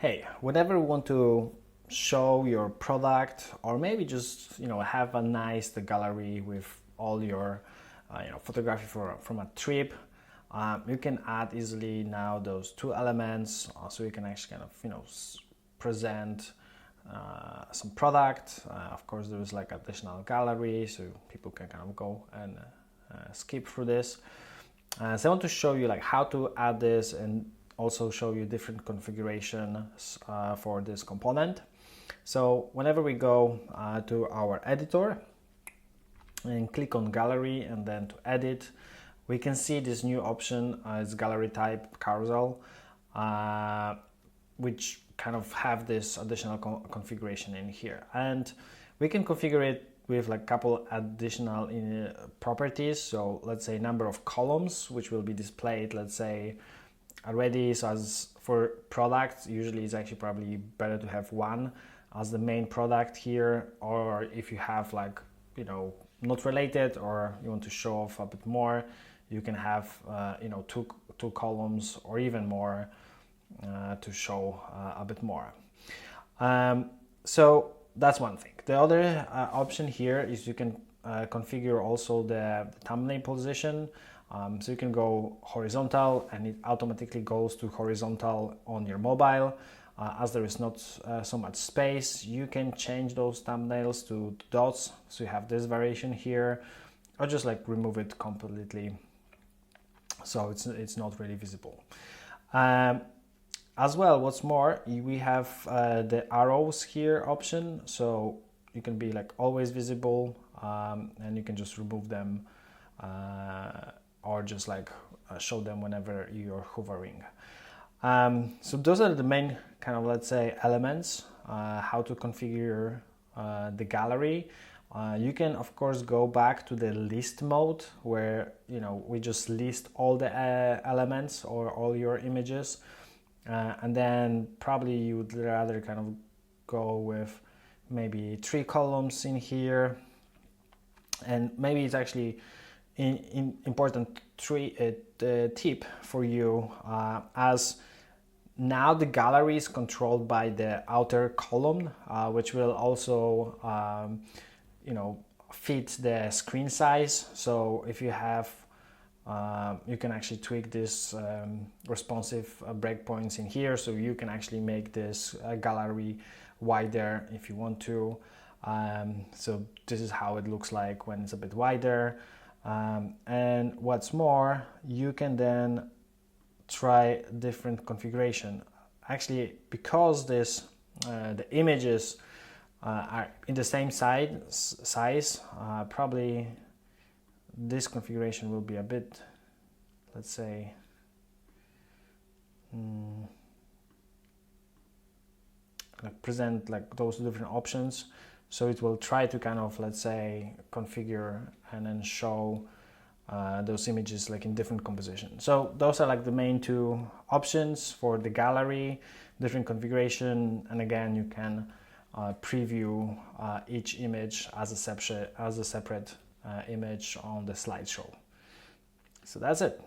Hey, whenever you want to show your product or maybe just have a nice gallery with all your photography from a trip, you can add easily now those two elements, so you can actually kind of present some product. Of course, there is like additional gallery, so people can kind of go and skip through this. So I want to show you like how to add this and also show you different configurations for this component. So whenever we go to our editor and click on gallery and then to edit, we can see this new option. It's gallery type carousel, which kind of have this additional configuration in here, and we can configure it with like a couple additional properties. So let's say number of columns which will be displayed, let's say already. So as for products, usually it's actually probably better to have one as the main product here, or if you have like not related or you want to show off a bit more, you can have two columns or even more to show a bit more. So that's one thing. The other option here is you can configure also the thumbnail position. So you can go horizontal and it automatically goes to horizontal on your mobile. As there is not so much space, you can change those thumbnails to dots. So you have this variation here, or just like remove it completely, so it's not really visible. As well, what's more, we have the arrows here option, so you can be like always visible, and you can just remove them or just like show them whenever you're hovering. So those are the main kind of, let's say, elements, how to configure the gallery. You can of course go back to the list mode where we just list all the elements or all your images, and then probably you would rather kind of go with maybe 3 columns in here, and maybe it's actually important tip for you, as now the gallery is controlled by the outer column, which will also fit the screen size. So if you have you can actually tweak this responsive breakpoints in here, so you can actually make this gallery wider if you want to. So this is how it looks like when it's a bit wider. And what's more, you can then try different configuration. Actually, because this the images are in the same size, probably this configuration will be a bit, let's say, like present like those different options. So it will try to kind of, let's say, configure and then show those images like in different compositions. So those are like the main two options for the gallery, different configuration, and again you can preview each image as a separate image on the slideshow. So that's it.